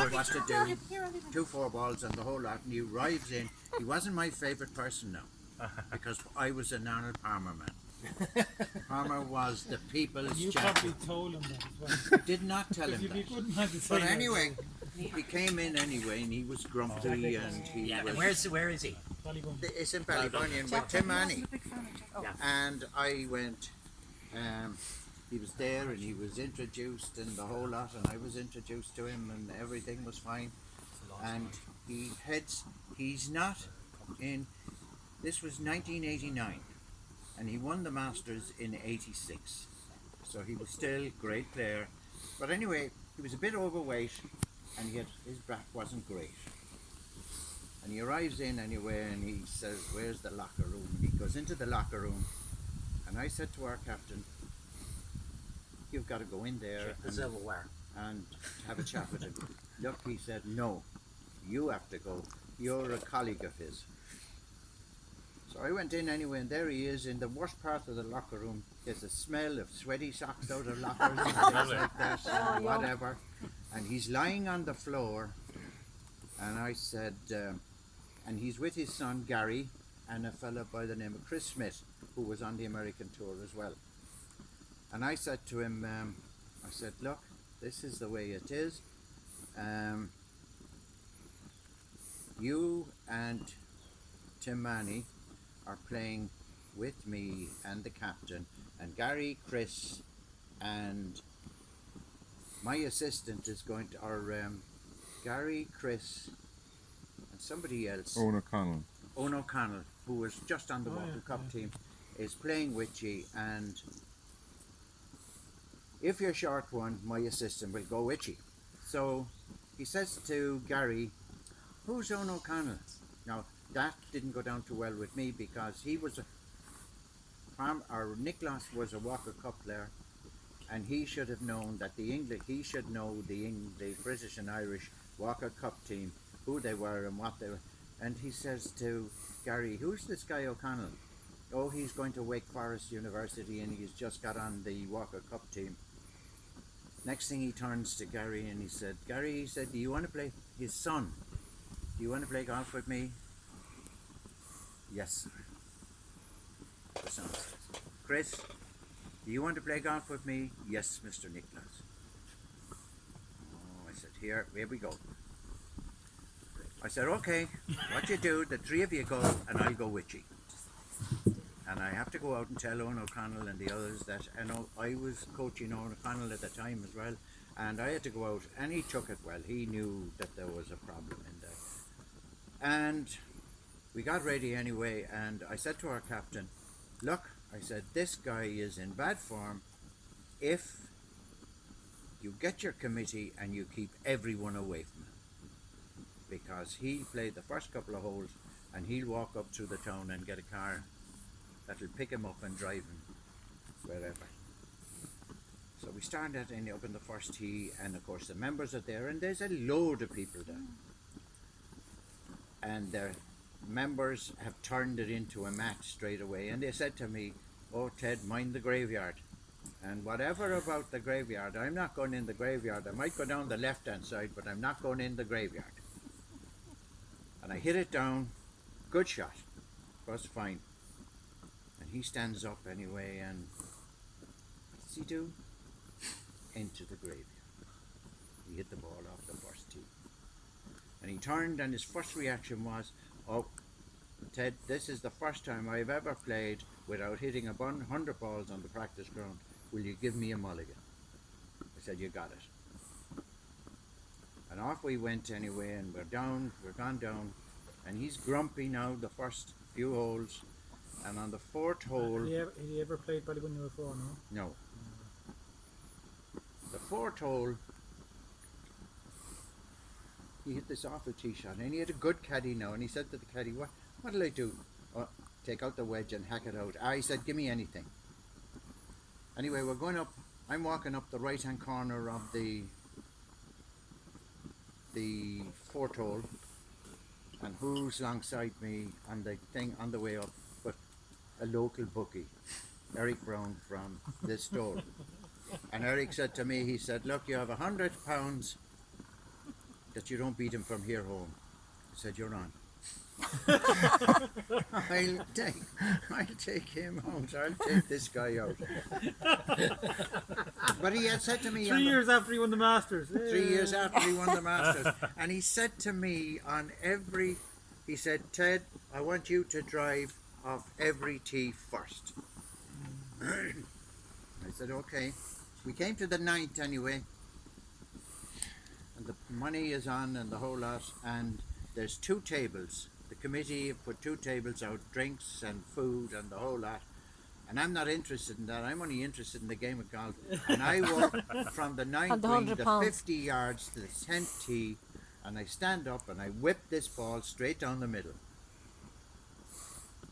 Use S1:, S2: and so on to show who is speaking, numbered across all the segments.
S1: what to do, 2 4 balls and the whole lot, and he arrives in. He wasn't my favourite person now, because I was an Arnold Palmer man. Palmer was the people's
S2: You
S1: champion.
S2: probably told him that as well.
S1: Did not tell him
S2: You'd be
S1: that.
S2: good man to say
S1: But
S2: that.
S1: anyway, he came in anyway, and he was grumpy, and he
S3: Yeah, and
S1: was.
S3: where is he?
S2: Ballybun.
S1: It's in Ballybunion with Tim Annie. And I went, he was there and he was introduced and the whole lot, and I was introduced to him, and everything was fine. And he's not in, this was 1989, and he won the Masters in 86. So he was still a great player. But anyway, he was a bit overweight, and his back wasn't great. And he arrives in anyway, and he says, "Where's the locker room?" And he goes into the locker room, and I said to our captain, "You've got to go in there
S3: The silverware.
S1: and have a chat with him." Look, he said, "No, you have to go. You're a colleague of his." So I went in anyway, and there he is in the worst part of the locker room. There's a smell of sweaty socks out of lockers and things like that, and whatever. And he's lying on the floor, and I said, and he's with his son Gary and a fella by the name of Chris Smith, who was on the American tour as well. And I said to him, I said, "Look, this is the way it is. You and Tim Manny are playing with me and the captain, and Gary, Chris, and my assistant is going to, or Gary, Chris, and somebody else,
S4: Owen O'Connell.
S1: Owen O'Connell, who was just on the Walker Cup team, is playing with you, and if you're short one, my assistant will go with you." So he says to Gary, "Who's Owen O'Connell?" Now, that didn't go down too well with me, because he was Nicholas was a Walker Cup player, and he should have known that he should know the British and Irish Walker Cup team, who they were and what they were. And he says to Gary, "Who's this guy O'Connell?" "Oh, he's going to Wake Forest University, and he's just got on the Walker Cup team." Next thing, he turns to Gary and he said, "Gary," he said, "do you want to play," his son, "do you want to play golf with me?" "Yes." The son says, "Chris, do you want to play golf with me?" "Yes, Mr. Nicholas." Oh, I said, here we go. I said, "Okay, what you do, the three of you go, and I'll go with you." And I have to go out and tell Owen O'Connell and the others that, and I was coaching Owen O'Connell at the time as well, and I had to go out, and he took it well. He knew that there was a problem in there. And we got ready anyway, and I said to our captain, "Look," I said, "this guy is in bad form. If you get your committee and you keep everyone away from him, because he played the first couple of holes, and he'll walk up through the town and get a car that'll pick him up and drive him wherever." So we started up in the first tee, and of course the members are there, and there's a load of people there. And the members have turned it into a match straight away, and they said to me, "Oh, Ted, mind the graveyard. And whatever about the graveyard, I'm not going in the graveyard. I might go down the left-hand side, but I'm not going in the graveyard." And I hit it down, good shot, was fine. And he stands up anyway, and what does he do? Into the graveyard. He hit the ball off the first tee. And he turned, and his first reaction was, "Oh, Ted, this is the first time I've ever played without hitting 100 balls on the practice ground. Will you give me a mulligan?" I said, "You got it." And off we went anyway, and we're gone down, and he's grumpy now the first few holes, and on the fourth hole,
S2: Had he ever played Ballybunion before, no?
S1: no. The fourth hole, he hit this awful tee shot, and he had a good caddy now, and he said to the caddy, what'll I do?" "Oh, take out the wedge and hack it out." He said, "Give me anything." Anyway, we're going up, I'm walking up the right hand corner of the fourth hole, and who's alongside me on the thing on the way up but a local bookie, Eric Brown from this store. And Eric said to me, he said, "Look, you have £100 that you don't beat him from here home. I said, you're on. I'll take him home, so I'll take this guy out. But he had said to me
S2: 3 years after he won the Masters.
S1: 3 years after he won the Masters, and he said to me he said, Ted, I want you to drive off every tee first. I said, okay. We came to the 9th anyway, and the money is on and the whole lot, and there's 2 tables. The committee have put 2 tables out, drinks and food and the whole lot. And I'm not interested in that. I'm only interested in the game of golf. And I walk from the 9th green, the 50 yards to the 10th tee, and I stand up and I whip this ball straight down the middle.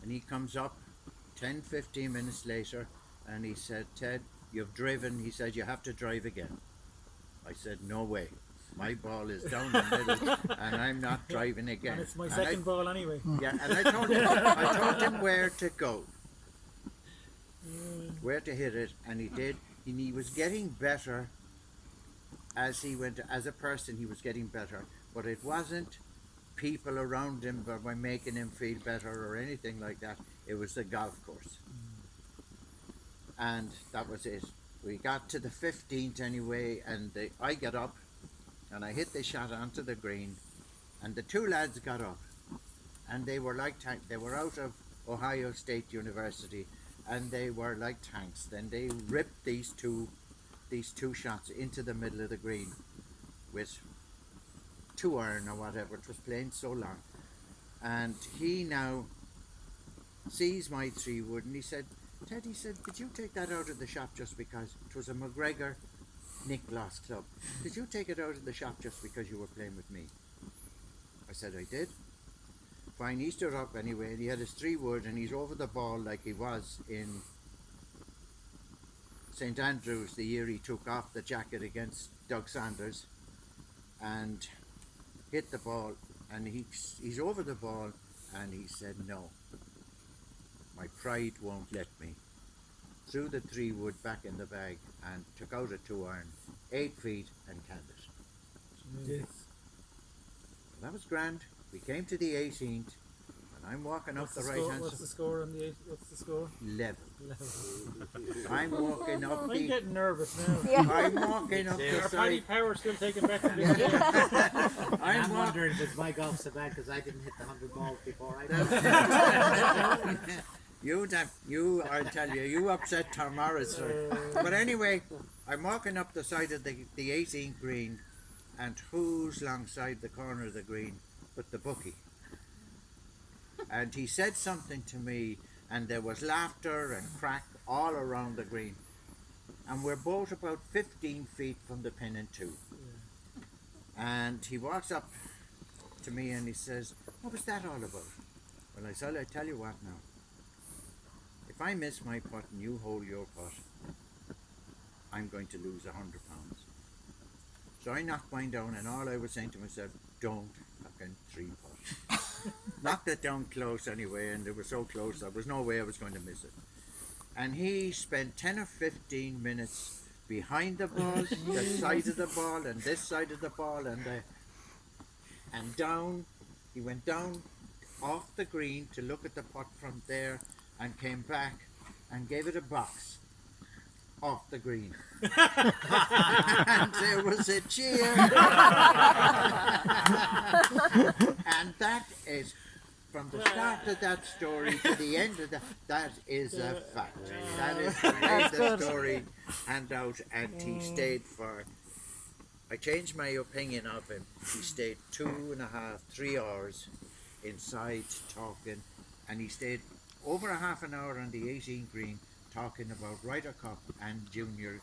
S1: And he comes up 10, 15 minutes later, and he said, Ted, you've driven. He said, you have to drive again. I said, no way. My ball is down the middle, and I'm not driving again.
S2: And it's my second ball anyway.
S1: Yeah, and I told him where to go, where to hit it, and he did. And he was getting better as he went. As a person, he was getting better, but it wasn't people around him that were making him feel better or anything like that. It was the golf course, and that was it. We got to the 15th anyway, and I got up. And I hit the shot onto the green, and the 2 lads got up, and they were like tanks. They were out of Ohio State University, and they were like tanks. Then they ripped these two shots into the middle of the green with 2 iron or whatever. It was playing so long, and he now sees my 3 wood, and he said, Ted, he said, could you take that out of the shop just because it was a McGregor Nick Gloss club? Did you take it out of the shop just because you were playing with me? I said, I did. Fine, he stood up anyway, and he had his 3 wood, and he's over the ball like he was in St. Andrews the year he took off the jacket against Doug Sanders and hit the ball, and he's over the ball, and he said, no, my pride won't let me. Threw the 3 wood back in the bag and took out a 2 iron, 8 feet, and canned it.
S2: Yes.
S1: That was grand. We came to the 18th, and I'm walking up the right hand
S2: What's the score on the 8th? What's the score?
S1: level. I'm walking up
S2: I'm
S1: the.
S2: getting nervous now.
S3: Yeah.
S1: I'm walking up the
S2: Are Paddy
S1: side.
S2: Power still taking back from this game?
S1: I'm
S4: I'm
S1: walking.
S4: wondering if it's my golf so bad because I didn't hit the 100 balls before I did.
S1: I'll tell you, you upset Tom Morris, sir. But anyway, I'm walking up the side of the 18th green, and who's alongside the corner of the green but the bookie? And he said something to me, and there was laughter and crack all around the green. And we're both about 15 feet from the pin and 2. And he walks up to me and he says, what was that all about? Well, I said, I tell you what now. If I miss my putt and you hold your putt, I'm going to lose £100. So I knocked mine down, and all I was saying to myself, don't fucking 3-putt. Knocked it down close anyway, and it was so close, there was no way I was going to miss it. And he spent 10 or 15 minutes behind the ball, the side of the ball, and this side of the ball, and down. He went down off the green to look at the putt from there, and came back and gave it a box off the green. And there was a cheer. And that is, from the start of that story to the end of that is a fact. That is the way the story panned out, and he stayed for, I changed my opinion of him. He stayed 2.5, 3 hours inside talking, and he stayed over a half an hour on the 18th green talking about Ryder Cup and junior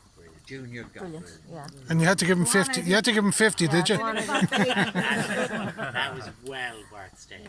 S1: golf.
S3: Brilliant, yeah.
S5: And you had to give him 50. You had to give him 50, did you?
S3: One of the three.
S4: That was well worth staying.